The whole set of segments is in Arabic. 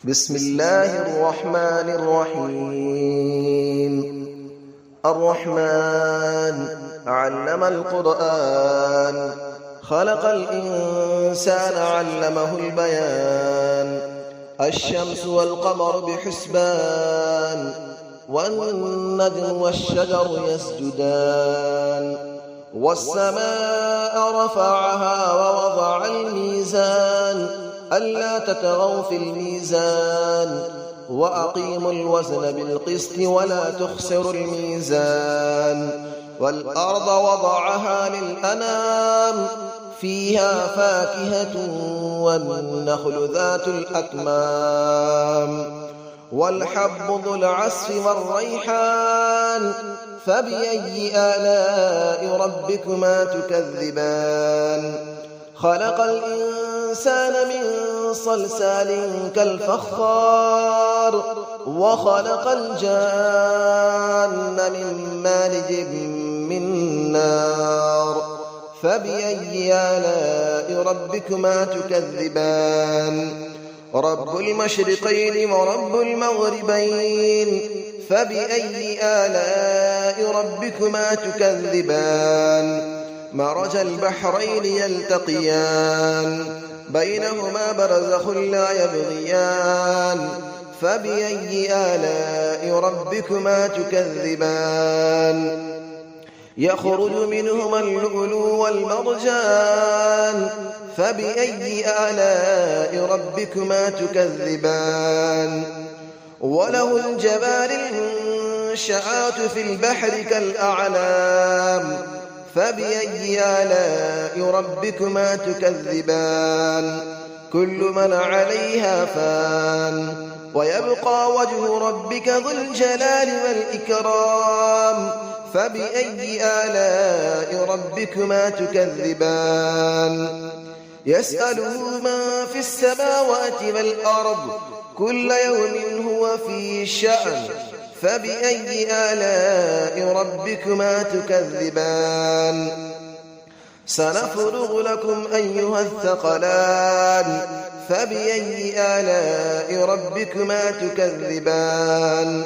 بسم الله الرحمن الرحيم. الرحمن علم القرآن، خلق الإنسان علمه البيان. الشمس والقمر بحسبان، والنجم والشجر يسجدان. والسماء رفعها ووضع الميزان، ألا تطغوا في الميزان، وأقيموا الوزن بالقسط ولا تخسروا الميزان. والأرض وضعها للأنام، فيها فاكهة والنخل ذات الأكمام. والحب ذو العصف والريحان، فبأي آلاء ربكما تكذبان. خلق الإنسان من صلصال كالفخار، وخلق الجان من مارج من نار. فبأي آلاء ربكما تكذبان. رب المشرقين ورب المغربين، فبأي آلاء ربكما تكذبان. مرج البحرين يلتقيان، بينهما برزخ لا يبغيان. فبأي آلاء ربكما تكذبان. يخرج منهما اللؤلؤ والمرجان، فبأي آلاء ربكما تكذبان. وله الجوار المنشآت في البحر كالأعلام، فبأي آلاء ربكما تكذبان. كل من عليها فان، ويبقى وجه ربك ذو الجلال والإكرام. فبأي آلاء ربكما تكذبان. يسأله من في السماوات والأرض، كل يوم هو في شأن. فبأي آلاء ربكما تكذبان. سنفرغ لكم أيها الثقلان، فبأي آلاء ربكما تكذبان.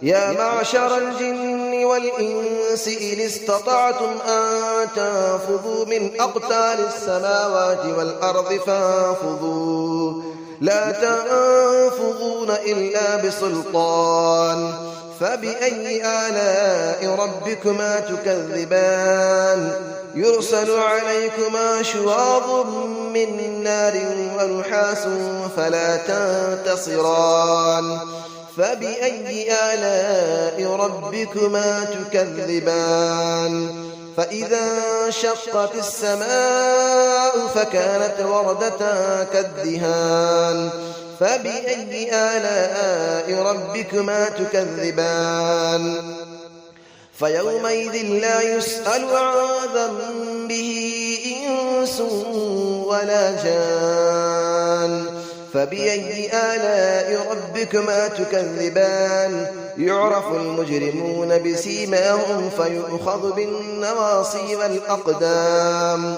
يا معشر الجن والإنس إن استطعتم أن تنفذوا من أقطار السماوات والأرض فانفذوا، لا تنفذون إلا بسلطان. فبأي آلاء ربكما تكذبان. يرسل عليكما شواظ من نار ونحاس فلا تنتصران. فبأي آلاء ربكما تكذبان. فإذا انشقت السماء فكانت وردة كالدهان. فبأي آلاء ربكما تكذبان. فيومئذ لا يسأل عن ذنبه إنس ولا جان. فبأي آلاء ربكما تكذبان. يعرف المجرمون بسيماهم فيؤخذ بالنواصي والأقدام.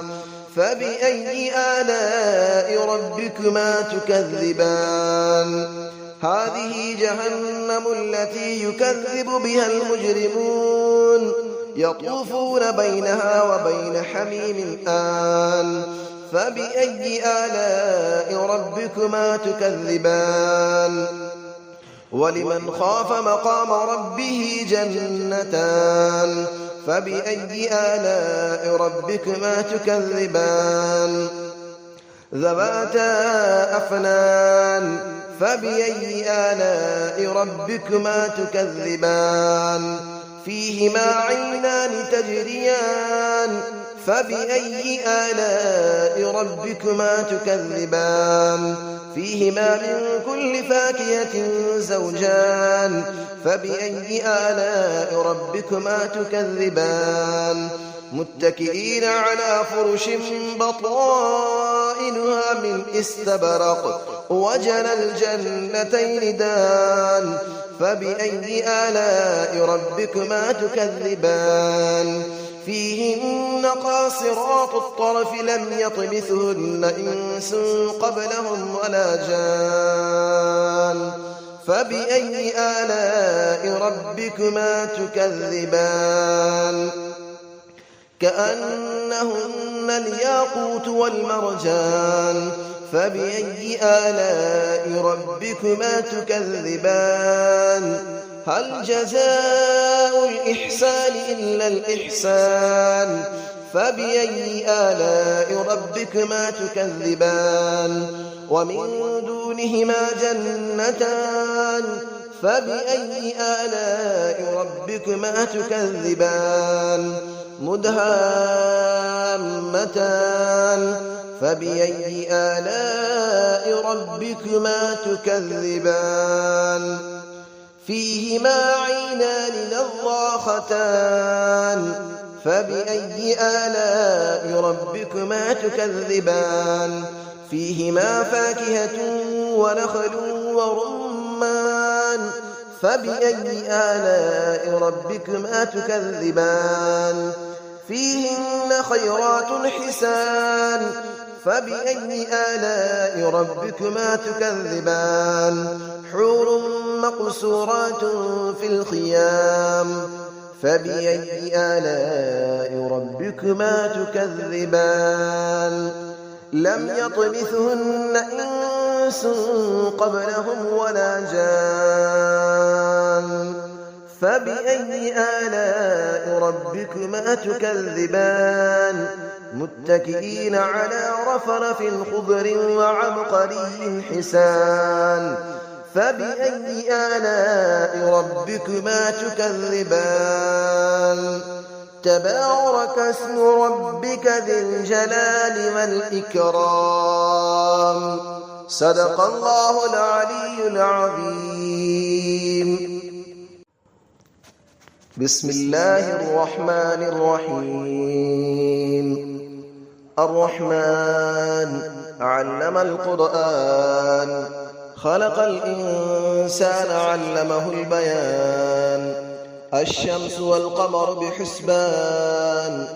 فبأي آلاء ربكما تكذبان. هذه جهنم التي يكذب بها المجرمون، يطوفون بينها وبين حميم آن. فبأي آلاء ربكما تكذبان. ولمن خاف مقام ربه جنتان. فبأي آلاء ربكما تكذبان. ذواتا أفنان. فبأي آلاء ربكما تكذبان. فيهما عينان تجريان. فبأي آلاء ربكما تكذبان. فيهما من كل فاكهة زوجان. فبأي آلاء ربكما تكذبان. متكئين على فرش بطائنها من استبرق، وجنى الجنتين دان. فبأي آلاء ربكما تكذبان. فيهن قاصرات الطرف لم يطمثهن إنس قبلهم ولا جان. فبأي آلاء ربكما تكذبان كأنهن الياقوت والمرجان فبأي آلاء ربكما تكذبان هل جزاء الإحسان إلا الإحسان فبأي آلاء ربكما تكذبان ومن دونهما جنتان فبأي آلاء ربكما تكذبان مدهامتان فبأي آلاء ربكما تكذبان فيهما عينان نضاختان فبأي آلاء ربكما تكذبان فيهما فاكهة ونخل ورمان فبأي آلاء ربكما تكذبان فيهن خيرات حسان فبأي آلاء ربكما تكذبان حور مقصورات في الخيام فبأي آلاء ربكما تكذبان لم يطمثهن إنس قبلهم ولا جان فبأي آلاء ربكما تكذبان متكئين على رفرف خضر وعبقري حسان فبأي آلاء ربكما تكذبان تبارك اسم ربك ذي الجلال والإكرام صدق الله العلي العظيم بسم الله الرحمن الرحيم الرحمن علم القرآن خلق الإنسان علمه البيان الشمس والقمر بحسبان